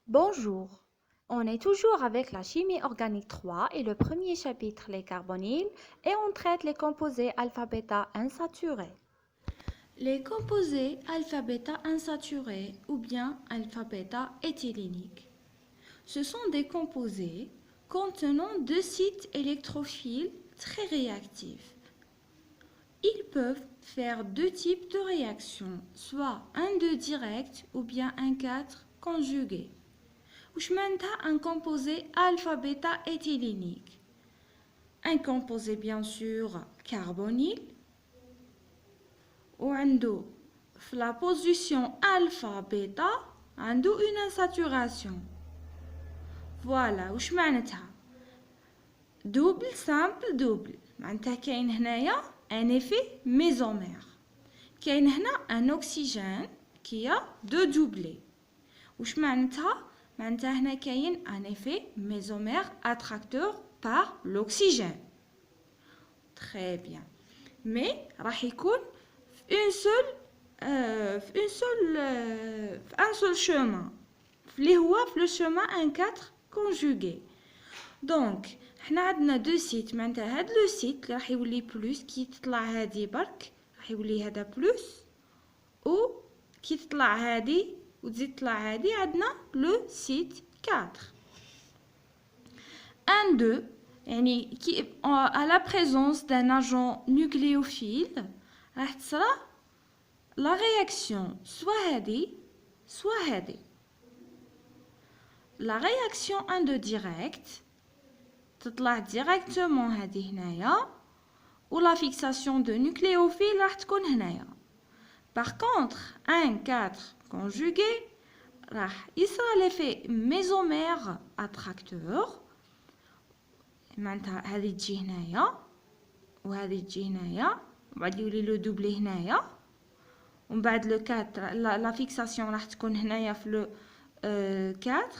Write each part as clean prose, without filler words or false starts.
Bonjour, on est toujours avec la chimie organique 3 et le premier chapitre, les carbonyles, et on traite les composés alpha-bêta insaturés. Les composés alpha-bêta insaturés ou bien alpha-bêta éthyléniques. Ce sont des composés contenant deux sites électrophiles très réactifs. Ils peuvent faire deux types de réactions, soit un 2 direct ou bien un 4 conjugué. وش معناتها un composé alpha-bêta éthylénique? Un composé bien sûr carbonyle وعنده في la position alpha bêta عنده une insaturation. Voilà وش معناتها double simple double معناتها كاين هنايا un effet mésomère. كاين هنا un oxygène qui a deux doublés. وش معناتها هنا كاين un effet mésomère attracteur par l'oxygène. Très bien. Mais راح يكون un seul chemin اللي هو في le chemin un 4 conjugué. Donc حنا عندنا دو سيت معناتها هاد لو سيت اللي راح يولي بلوس كي تطلع هادي برك راح يولي هذا بلوس و كي تطلع هادي وتزيد تطلع هادي عندنا لو سيت 4 1 2 يعني كي à la présence d'un agent nucléophile راح تصرى la réaction soit هادي soit هادي. La réaction 1 2 direct تطلع directement هادي هنايا و la fixation de nucléophile راح تكون هنايا. Par contre 1 4 conjugué راح يصرى l'effet mésomère attracteur معناتها هذه تجي هنايا وهذه تجي هنايا وبعد يولي لو دوبلي هنايا ومن بعد لو 4 لا فيكساسيون راح تكون هنايا في لو 4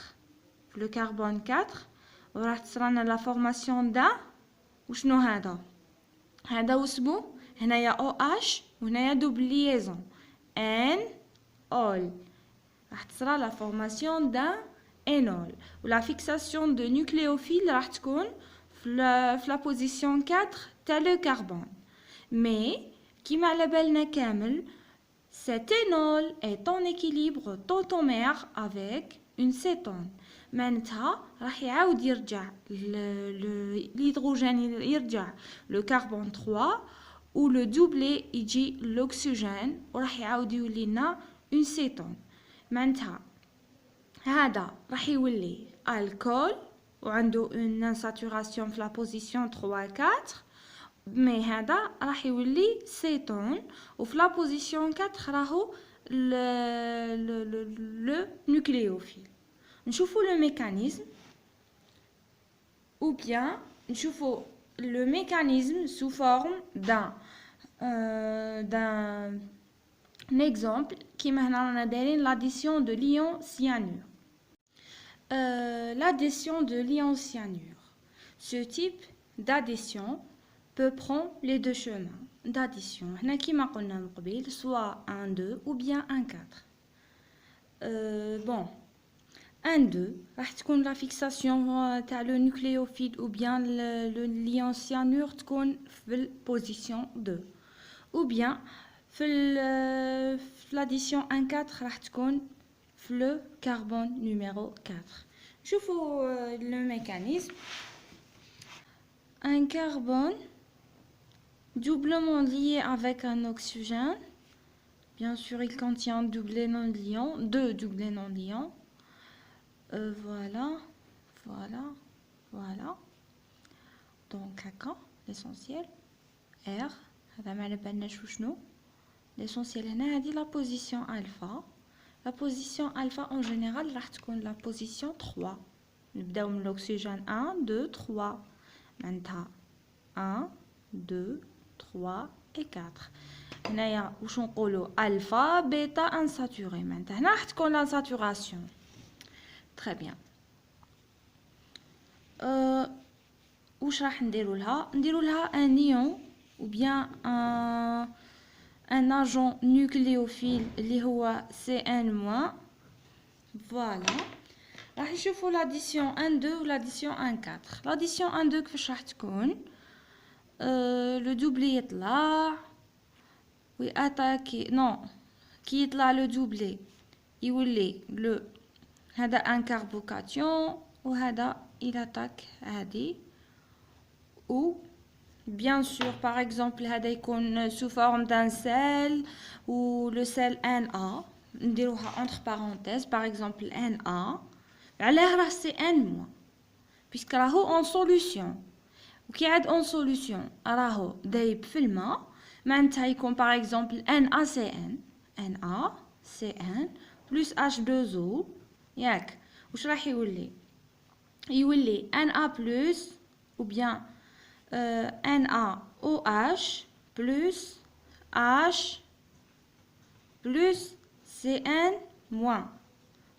في لو كربون 4 وراح تصرالنا لا فورماسيون دا وشنو هذا واسمو هنايا او اش وهنايا دوبل ليزون ان اول راح تصرى لا فورماسيون دا انول ولا فيكساسيون دو نوكليوفيل راح تكون في لا بوزيسيون 4 تاع لو كربون. مي كيما على بالنا كامل cet énol est en équilibre tautomère avec une cétone. معناتها راح يعاود يرجع l'hydrogène يرجع le carbone 3 ou le doublé يجي l'oxygène وراح يعاود يولي لنا une cétone. معناتها هذا راح يولي الكول وعنده une saturation في la position 3 4 مي هذا راح يولي سيتون وفي لا بوزيسيون 4 راهو لو نوكليوفيل. نشوفوا لو ميكانيزم ou bien نشوفوا le mécanisme sous forme d'un exemple كيما هنا رانا دايرين l'addition de l'ion cyanure. L'addition de l'ion cyanure, ce type d'addition peut prendre les deux chemins d'addition. هنا كيما قلنا من قبيل soit un 2 ou bien un 4. Bon, un 2 راح تكون la fixation تاع le nucléophile ou bien le l'ion cyanure تكون في position 2 ou bien في l'addition 1 4 راح تكون في le carbone numéro 4. شوفوا le mécanisme. Un carbone doublement lié avec un oxygène. Bien sûr, il contient doublé non-liant, deux doublés non-liants. Voilà. Donc, l'essentiel. R. L'essentiel, c'est la position alpha. La position alpha, en général, c'est la position 3. L'oxygène 1, 2, 3. Maintenant, 1, 2, 3 et 4. هنايا واش نقولوا الفا بيتا انساتوري معناتها هنا راح تكون لا ساتوراسيون. تري بيان. واش راح نديروا لها ان ايون ou bien un agent nucléophile اللي هو CN-. Voilà. نشوفوا l'addition 1 2 و l'addition 1 4. l'addition 1 2 كيفاش راح تكون؟ لو دوبلي يطلع وي اتاكي نو كي يطلع لو دوبلي يولي لو هذا ان كاربوكاتيون وهذا il attaque هادي ou bien sûr par exemple هذا يكون sous forme d'un sel ou le sel Na نديروها entre parenthèses par exemple Na علاه راه سي ان موان puisque راهو en solution وكي عاد en solution راهو دايب في الماء معناتها يكون par exemple NaCN NaCN plus H2O ياك واش راح يولي Na plus ou bien NaOH plus H plus Cn moins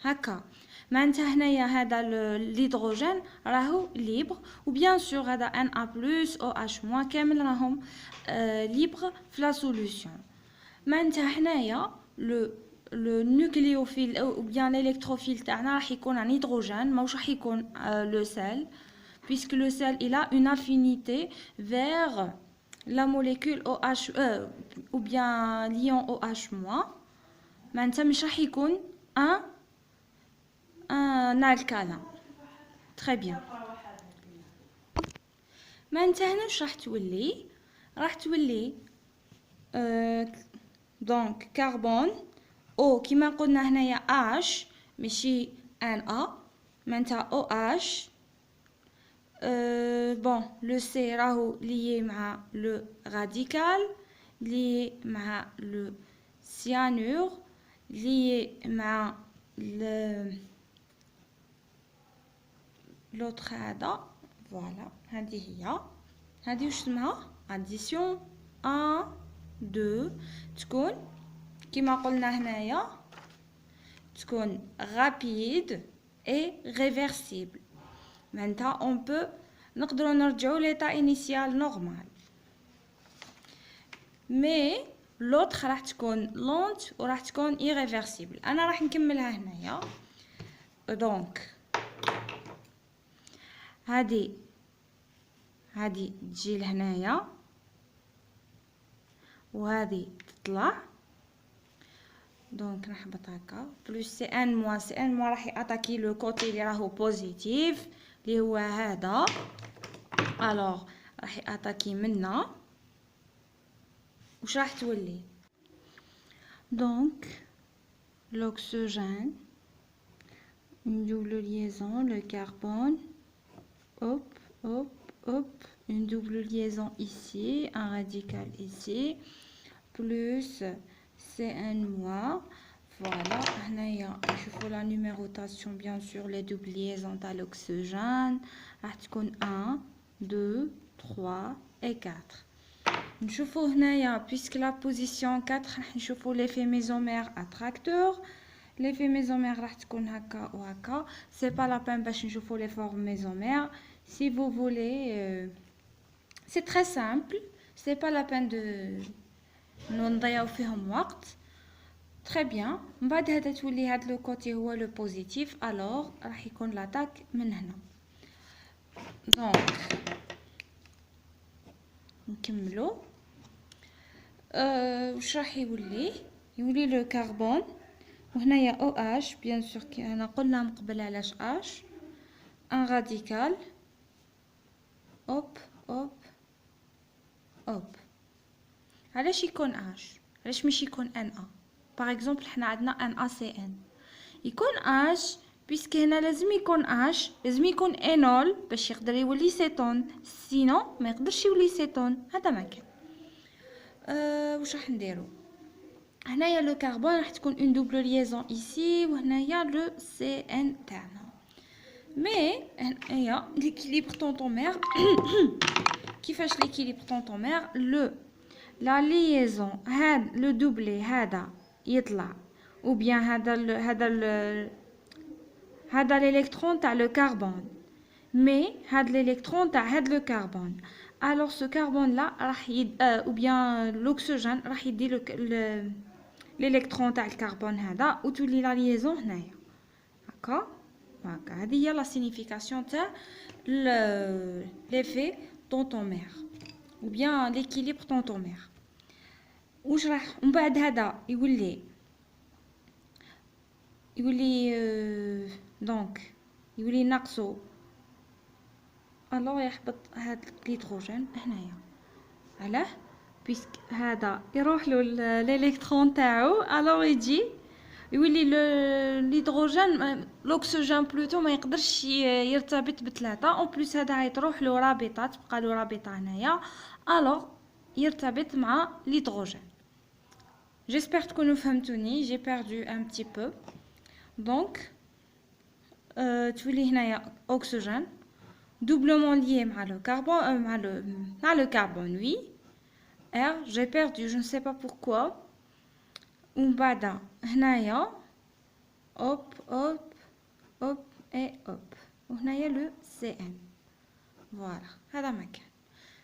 هكا معناتها هنايا هذا الهيدروجين راهو ليبر وبيان سور هذا Na plus OH moins كامل راهم ليبر في لا سوليوشن معناتها هنايا لو نوكليوفيل او بيان الالكتروفيل تاعنا راح يكون ان هيدروجين ماهوش راح يكون لو سيل puisque le sel il a une affinité vers la molécule OH ou bien l'ion OH-. معناتها مش راح يكون un alcalin. Très bien. معناتها هنا واش راح تولي دونك كربون او كيما قلنا هنايا H ماشي Na معناتها OH bon le C راهو lié مع le radical lié مع le cyanure lié مع l'autre هذا فوالا هذه واش اسمها addition 1 2 تكون كيما قلنا هنايا تكون rapide et réversible معناتها on peut نقدروا نرجعوا l'état initial normal mais l'autre راح تكون lente وراح تكون irréversible. انا راح نكملها هنايا دونك هذه تجي لهنايا وهذه تطلع دونك نحبط هكا بلس سي ان موان راح ياتاكي لو كوتي اللي راهو بوزيتيف اللي هو هذا الوغ راح ياتاكي منا واش راح تولي donc l'oxygène une double liaison le carbone hop hop hop une double liaison ici un radical ici plus Cn-. Voilà هنايا نشوفوا la numérotation bien sûr les doubles liaisons تاع l'oxygène راح تكون 1 2 3 et 4. نشوفوا هنايا puisque la position 4 راح نشوفوا l'effet mésomère attracteur. l'effet mésomère راح تكون هكا وهكا. c'est pas la peine باش نشوفوا les formes mésomères. si vous voulez c'est très simple, c'est pas la peine de نضيعوا فيهم وقت. très bien. من بعد هذا تولي هذا لو كوتي هو لو بوزيتيف alors راح يكون لاطاك من هنا. donc نكملوا واش راح يولي لو كربون وهنايا OH bien sûr كي انا قلنا من قبل علاش H un radical hop hop hop. علاش يكون H علاش مش يكون Na par exemple حنا عندنا NaCN يكون H puisque هنا لازم يكون H لازم يكون انول باش يقدر يولي سيتون سينو ما يقدرش يولي سيتون. هذا ما كان واش راح نديرو هنايا لو كربون راح تكون اون دوبل ليزون ايسي وهنايا لو CN تاعنا مي هنايا ليكيليبر طونطومير كيفاش ليكيليبر طونطومير لو لا ليزون هاد لو دوبلي هذا يطلع ou bien هذا الالكترون تاع لو كربون مي هاد الالكترون تاع هاد لو كربون alors ce carbone là راح ou bien l'oxygène راح يدي الالكترون تاع الكربون هذا وتولي لا ليزون هنايا هكا هكا هذه هي لا سينيفيكاسيون تاع l'effet طونطومير ou bien l'équilibre طونطومير. واش راح من بعد هذا يولي دونك يولي ناقصو الوغ يحبط هاد الهيدروجين هنايا. علاه؟ بيسك هذا يروح له الالكترون تاعو الوغ يجي يولي الهيدروجين الاكسجين بلوتو ما يقدرش يرتبط بثلاثه اون بليس هذا يروح له رابطه تبقى له رابطه هنايا الوغ يرتبط مع الهيدروجين. جيسبر تكونوا فهمتوني جي بيردو ان بتي بو. دونك تولي هنايا اكسجين doublement lié مع le carbone مع le carbone oui. R j'ai perdu je ne sais pas pourquoi. ومن بعد هنايا hop hop hop et hop وهنايا le CN. فوالا هذا مكان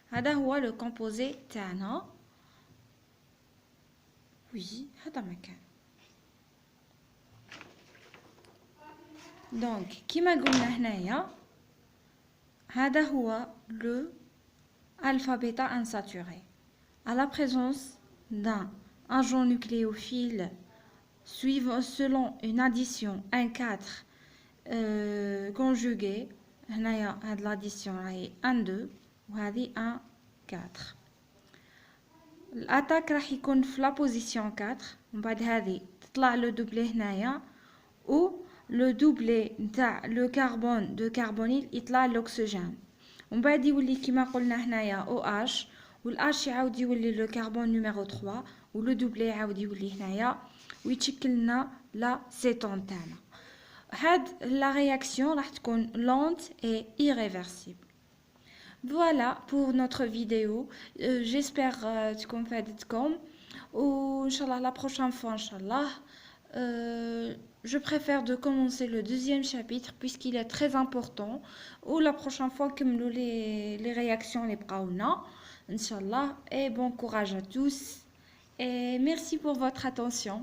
هذا هو لو كومبوزي تاعنا. وي هذا مكان. دونك كيما قلنا هنايا هذا هو le alpha bêta insaturé à la présence d'un agent nucléophile suivant selon une addition 1,4 conjuguée. هنايا هاد l'addition راهي 1,2 وهذه 1,4. الاتاك راح يكون في لا بوزيسيون 4 ومن بعد هذه تطلع لو دوبلي هنايا و لو دوبلي نتاع لو كربون دو كربونيل يطلع الاكسجين ومن بعد يولي كيما قلنا هنايا او اش والاش يعاود يولي لو كربون نيميرو 3 ولو دوبلي يعاود يولي هنايا ويتشكل لنا لا سيتون تاعنا. هاد لا رياكسيون راح تكون لونت اي irréversible. Voilà pour notre vidéo. J'espère تكون فادتكم و inchallah la prochaine fois inchallah je préfère de commencer le deuxième chapitre puisqu'il est très important ou la prochaine fois نكملوا les réactions les بقاونا inchallah et bon courage à tous et merci pour votre attention.